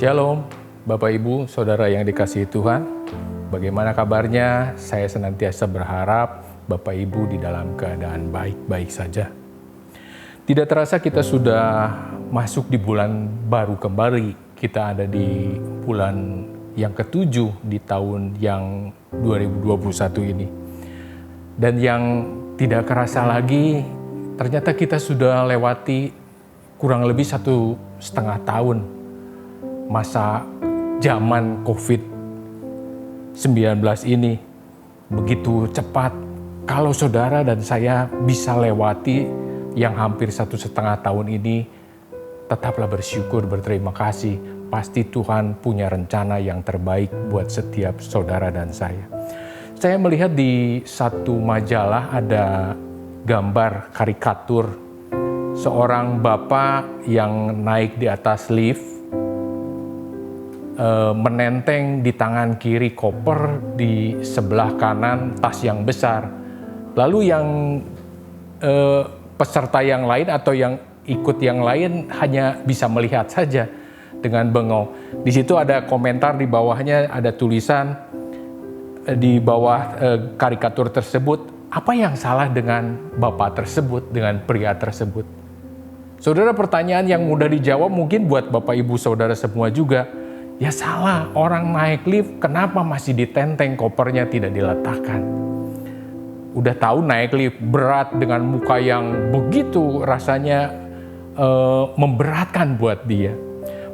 Shalom, Bapak Ibu, Saudara yang dikasihi Tuhan. Bagaimana kabarnya? Saya senantiasa berharap Bapak Ibu di dalam keadaan baik-baik saja. Tidak terasa kita sudah masuk di bulan baru kembali. Kita ada di bulan yang ke-7 di tahun yang 2021 ini. Dan yang tidak kerasa lagi, ternyata kita sudah lewati kurang lebih 1,5 tahun masa zaman COVID-19 ini. Begitu cepat. Kalau saudara dan saya bisa lewati yang hampir 1,5 tahun ini, tetaplah bersyukur, berterima kasih. Pasti Tuhan punya rencana yang terbaik buat setiap saudara dan saya. Saya melihat di satu majalah ada gambar karikatur seorang bapak yang naik di atas lift, menenteng di tangan kiri koper, di sebelah kanan tas yang besar. Lalu yang peserta yang lain atau yang ikut yang lain hanya bisa melihat saja dengan bengong. Di situ ada komentar, di bawahnya ada tulisan di bawah karikatur tersebut, apa yang salah dengan bapak tersebut, dengan pria tersebut? Saudara, pertanyaan yang mudah dijawab mungkin buat Bapak Ibu Saudara semua juga. Ya salah, orang naik lift kenapa masih ditenteng kopernya tidak diletakkan? Udah tahu naik lift berat dengan muka yang begitu rasanya memberatkan buat dia.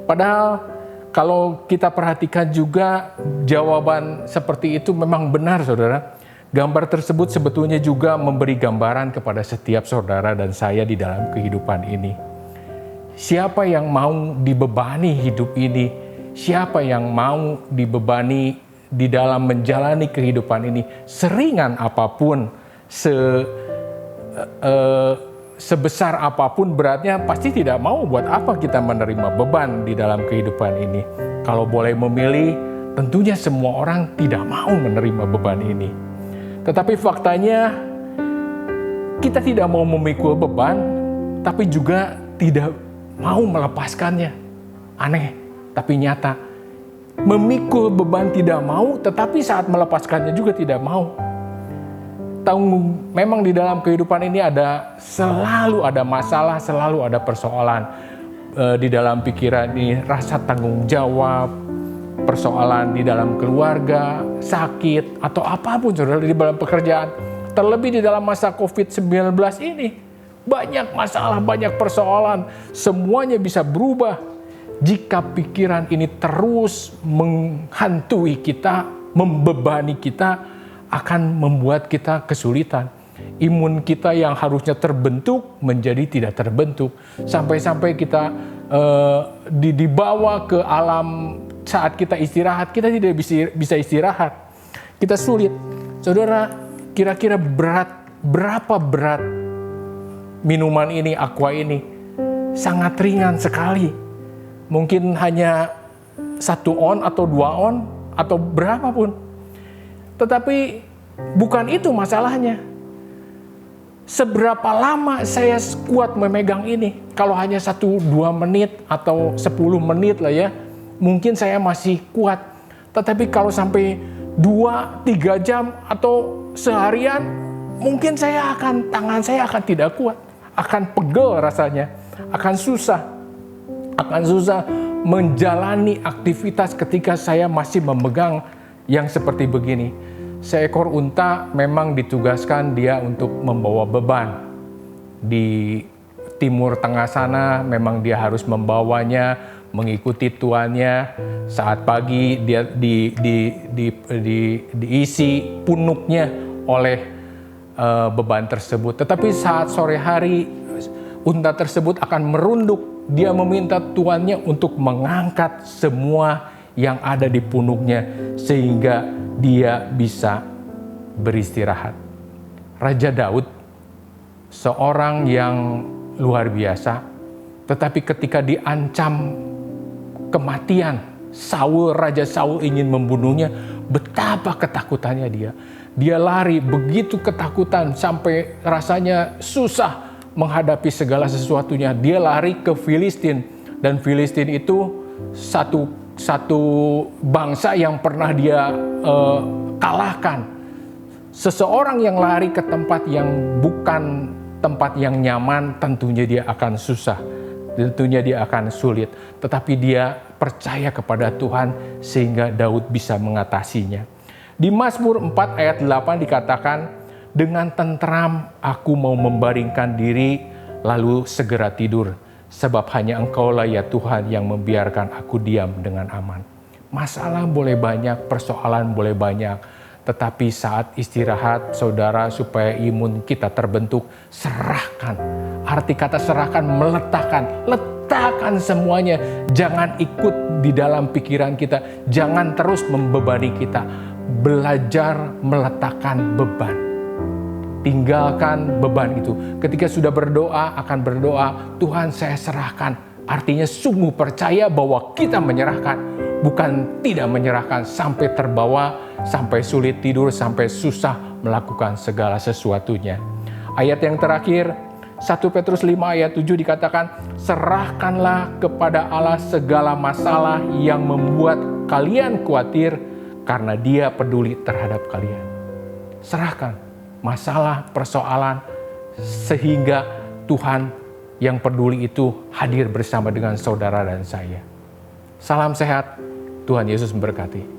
Padahal kalau kita perhatikan juga jawaban seperti itu memang benar, saudara. Gambar tersebut sebetulnya juga memberi gambaran kepada setiap saudara dan saya di dalam kehidupan ini. Siapa yang mau dibebani hidup ini? Siapa yang mau dibebani di dalam menjalani kehidupan ini seringan apapun, sebesar apapun beratnya, pasti tidak mau. Buat apa kita menerima beban di dalam kehidupan ini? Kalau boleh memilih, tentunya semua orang tidak mau menerima beban ini. Tetapi faktanya kita tidak mau memikul beban, tapi juga tidak mau melepaskannya. Aneh, tapi nyata. Memikul beban tidak mau, tetapi saat melepaskannya juga tidak mau. Tahu, memang di dalam kehidupan ini selalu ada masalah, selalu ada persoalan. Di dalam pikiran ini rasa tanggung jawab, persoalan di dalam keluarga, sakit, atau apapun saudara di dalam pekerjaan. Terlebih di dalam masa COVID-19 ini, banyak masalah, banyak persoalan. Semuanya bisa berubah jika pikiran ini terus menghantui kita, membebani kita, akan membuat kita kesulitan. Imun kita yang harusnya terbentuk menjadi tidak terbentuk. Sampai-sampai kita dibawa ke alam saat kita istirahat, kita tidak bisa istirahat. Kita sulit. Saudara, kira-kira berapa berat minuman ini, aqua ini? Sangat ringan sekali. Mungkin hanya 1 on atau 2 on atau berapapun. Tetapi bukan itu masalahnya. Seberapa lama saya kuat memegang ini? Kalau hanya 1-2 menit atau 10 menit lah ya, mungkin saya masih kuat. Tetapi kalau sampai 2-3 jam atau seharian, mungkin tangan saya akan tidak kuat. Akan pegel rasanya, akan susah menjalani aktivitas ketika saya masih memegang yang seperti begini. Seekor unta memang ditugaskan dia untuk membawa beban. Di timur tengah sana memang dia harus membawanya, mengikuti tuannya. Saat pagi dia diisi punuknya oleh beban tersebut. Tetapi saat sore hari unta tersebut akan merunduk. Dia meminta tuannya untuk mengangkat semua yang ada di punuknya sehingga dia bisa beristirahat. Raja Daud, seorang yang luar biasa, tetapi ketika diancam kematian, Raja Saul ingin membunuhnya, betapa ketakutannya dia. Dia lari begitu ketakutan sampai rasanya susah menghadapi segala sesuatunya. Dia lari ke Filistin, dan Filistin itu satu satu bangsa yang pernah dia kalahkan. Seseorang yang lari ke tempat yang bukan tempat yang nyaman, tentunya dia akan susah, tentunya dia akan sulit. Tetapi dia percaya kepada Tuhan sehingga Daud bisa mengatasinya. Di Mazmur 4 ayat 8 dikatakan, dengan tentram aku mau membaringkan diri lalu segera tidur. Sebab hanya Engkaulah ya Tuhan yang membiarkan aku diam dengan aman. Masalah boleh banyak, persoalan boleh banyak. Tetapi saat istirahat, saudara, supaya imun kita terbentuk, serahkan. Arti kata serahkan, letakkan semuanya. Jangan ikut di dalam pikiran kita. Jangan terus membebani kita. Belajar meletakkan beban. Tinggalkan beban itu. Ketika sudah berdoa, akan berdoa, Tuhan saya serahkan. Artinya sungguh percaya bahwa kita menyerahkan. Bukan tidak menyerahkan sampai terbawa, sampai sulit tidur, sampai susah melakukan segala sesuatunya. Ayat yang terakhir, 1 Petrus 5 ayat 7 dikatakan, serahkanlah kepada Allah segala masalah yang membuat kalian khawatir karena Dia peduli terhadap kalian. Serahkan masalah, persoalan, sehingga Tuhan yang peduli itu hadir bersama dengan saudara dan saya. Salam sehat, Tuhan Yesus memberkati.